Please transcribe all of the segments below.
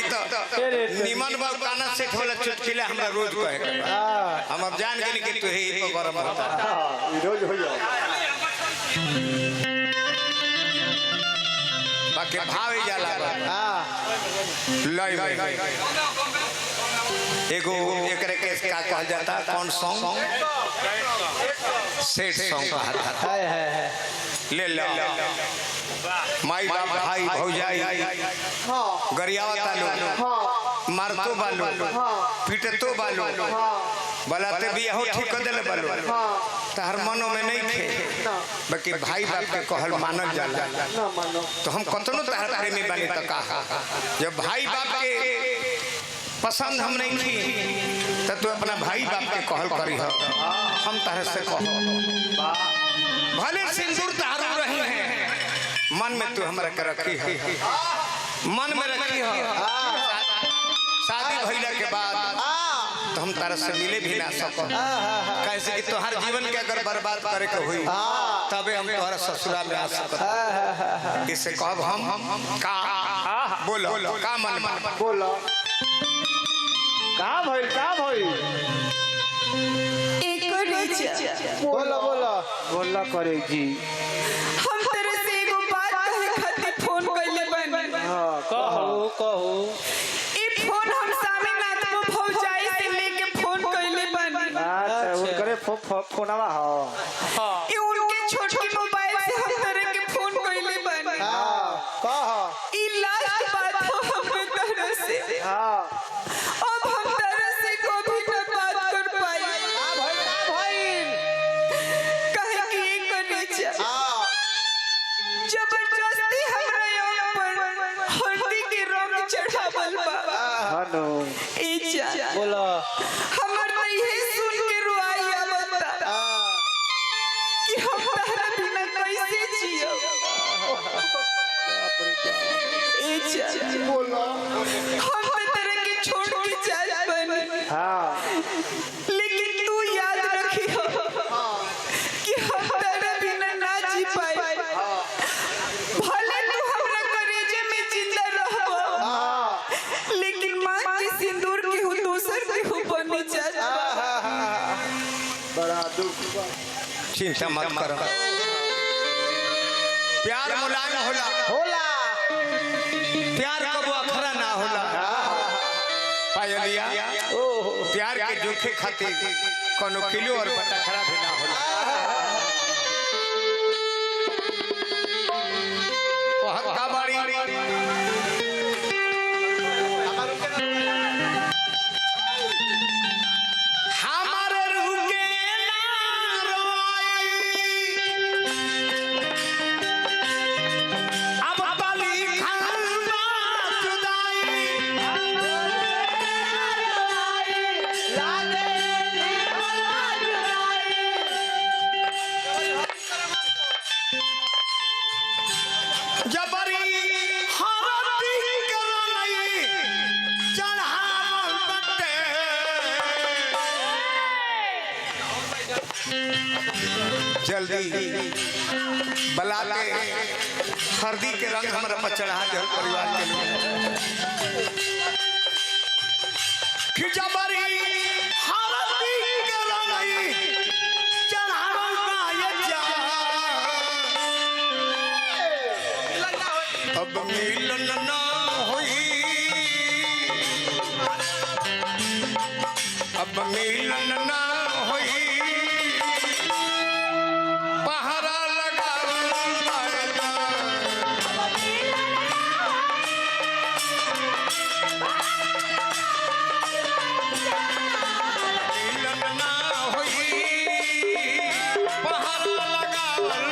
निमन बाबू काना से थोड़ा चुटकिला हमरा रोज कहेगा। हम अब जान गए कि तू ही को गरम होता रोज हो जाए बाकी भाव ही जाला लय एगो एकरे के का कहल जाता कौन सॉन्ग सेट सॉन्ग कहता है ले लो माई बाप भाई भौजाई गरियावता लोग मारतो बालो पीटतो बालो बलाते भी हो ठीक दिल बालो तहर मनो में नहीं थे बाकी भाई बाप के कहल मानल जाला तो हम कतनो तहर प्रेमी बने तो कहा जब भाई बाप के पसंद हम नहीं थी तो तू अपना भाई बाप के कहल करी हो हम तरह से कहो भले सिंदूर तारू रही हैं मन में तू हमरा के रखी है मन में रखी है शादी भइला के बाद तो हम तारा से मिले भी ना सको कैसे कि तोहर जीवन के अगर बर्बाद करे के हुई तबे हम तोहरा ससुराल में आ सकत किसे कहब हम का बोलो का मन बोलो का भइल बोलो बोलो बोला करे जी हम तेरे से एगो बात कहे खातिर फोन कइले बन हां कहो ई फोन हम सामीनाथ को भौजाई से लेके फोन कइले बन अच्छा उनकरे फोनवा हां ई उनके छोटी मोबाइल से हम तेरे के फोन कइले बन हां कहो ई लास्ट बात हो हम तेरे से हां अब हम तेरे से कभी न बात कर पाई भइल कहे कि ई करे जबरदस्ती हमरा ऊपर हल्दी के रंग चढ़ावल बा हानो ई जा बोलो हमर ये सुन के रुआई आवता कि हम तहरा बिना कैसे जियो ई जा बोलो हम तेरे के छोड़ के चल बन हां लेकिन तू याद रखी हो कि हम तेरे बिना ना जी पाए भले तू हमरा करेजे में जिंदा रहबो लेकिन मां के सिंदूर के हो दोसर के हो बने जा बड़ा दुख बा चिंता मत करो प्यार मुलायम होला प्यार कबो अखरा ना होला पायलिया प्यार के जोखे खातिर कोनो किलो और बटखरा भी ना होला कहत का बाड़ी हमारे रुके ना रोई अब बाली खाना जुदाई जबरी हरती करई चढ़ावल बटे जल्दी बला के हरदी के रंग हमरा पर चढ़ा दे परिवार के लोग कि जबरी हरदी करई चढ़ावल बा अब मिलन ना होई अब मिलन ना होई पहरा मिलन ना होई पहरा लगावल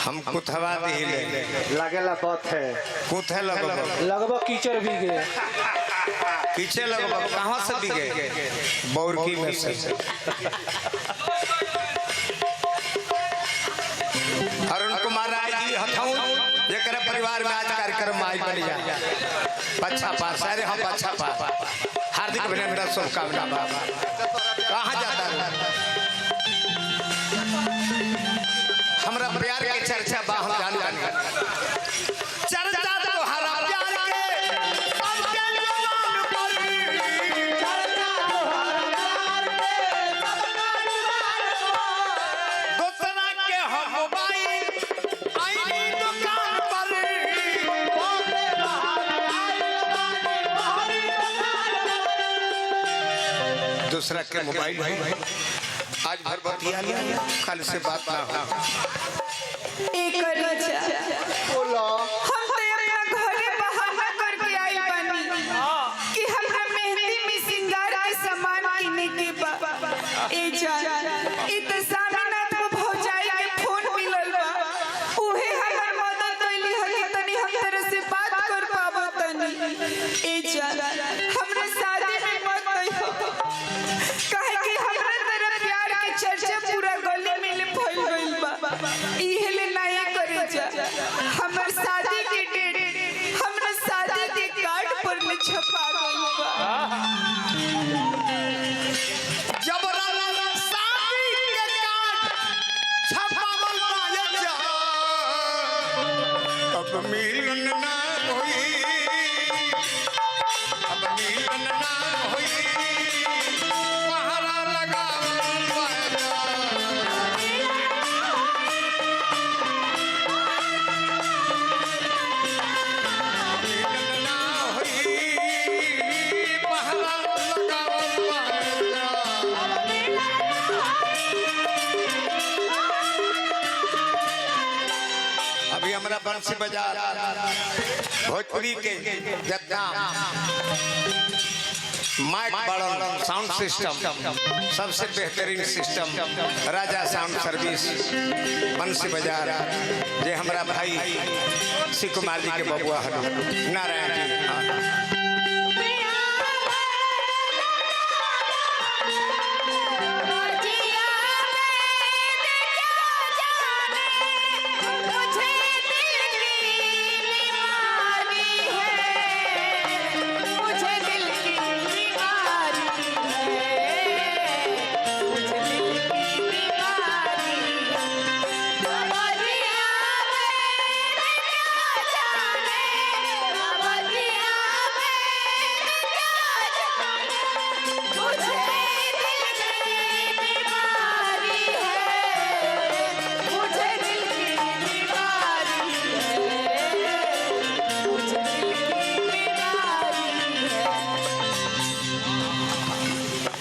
हम कुथवा दिले लागेला बात है कुथे लगब लगभग कीचड़ भी गए पीछे लगब कहाँ से बिगे बौरकी में से अरुण कुमार राय जी हथौं जेकर परिवार में आज कार्यक्रम आई बन जा पच्छा पार सारे हम पच्छा पार हार्दिक अभिनंदन शुभकामना कहाँ जाता है हमरा प्यार के चर्चा बा हम जान चर्चा तो हरा प्यार के सबके जवान पर चर्चा तो हरा प्यार के सबका जवान दूसरा के हम मोबाइल आईनी दुकान पर बोले बाहर आई बानी दूसरा के मोबाइल है आज भर बतिया लिया कल से बात ना हो एक बोलो हम तो अपना घरे बहाना करके आई बानी कि हमरा मेहंदी में सिंगार के सामान किने के बा ए जान ई त सामनाथ को भौजाई के फोन मिलल बा उहे हमर मदद कैली है कि तनी हम तरह से बात कर पाबो तनी ए जान हमरा शादी में मत कहियो काहे कि हमरा तरह प्यार के चर्चा पूरा गली में फैल गइल बा इहेले नया करे जा हमर शादी के डेट हमरा शादी के कार्ड पर में छपा गइल बा जब शादी के कार्ड छपावल पाया जा अब मिलन ना होई अब मिलन ना होई पहरा लगावल पाया अभी हमारा बंसी बाजार भोजपुरी के जितना माइक बड़न साउंड सिस्टम सबसे बेहतरीन सिस्टम राजा साउंड सर्विस बंसी बाजार जे हमारा भाई श्री कुमार जी के बबुआ नारायण जी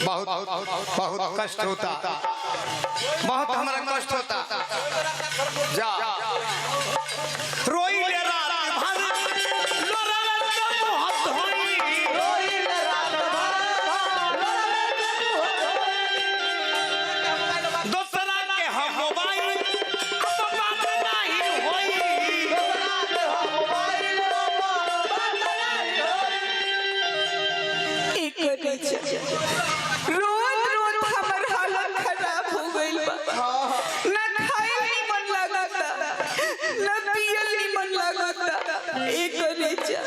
बहुत कष्ट होता बहुत हमारा कष्ट होता जा रोई ले रात भर लोरा तो हाथ धोई रोई ले रात भर दूसरा के हम मोबाइल अब बात नहीं होई दूसरा के हम मोबाइल बात नहीं होई एक रोज रोज हमर हालत खराब हो गइल बा ना खाए नहीं मन लगता ना पियल नहीं मन लगता एक करेजा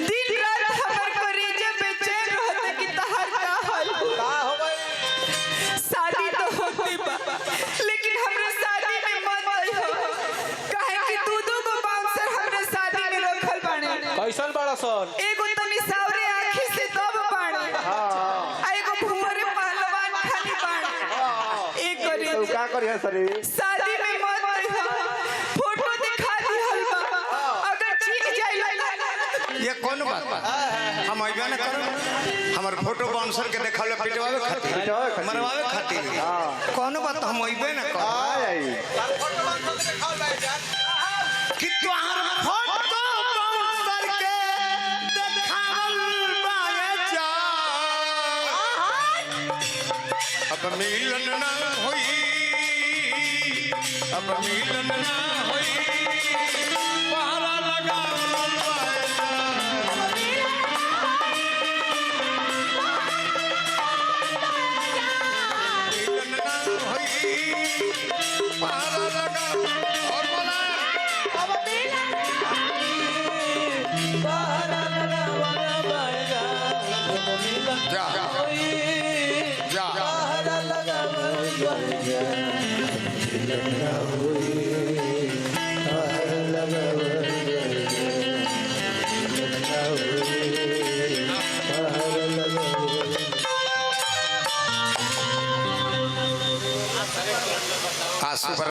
दिन रात हमर करेजा बेचैन रहता कि तहार का हाल हो गइल शादी तो होती बा लेकिन हमरा शादी में मत आइहो काहे कि दू गो बाउंसर हमरा शादी में रखल बाने कैसन बड़ा सन एगो तनी सावरे आंखी से दब बाने क्या करिए सर शादी में मत आइहो फोटो दिखा दी हलवा अगर चीज जाइला ये कौन बात बा हम अइबे न करू हमर फोटो बाउंसर के देखावे पिटवावे खातिर मरवावे खातिर कौन बात हम अइबे न करू कि तोहार फोटो बाउंसर के देखावल बाए जा अब मिलन ना होई अब मिलन ना होई पहरा लगावल मिलन ना होई पहरा लगावल और बोला जा जा आंसू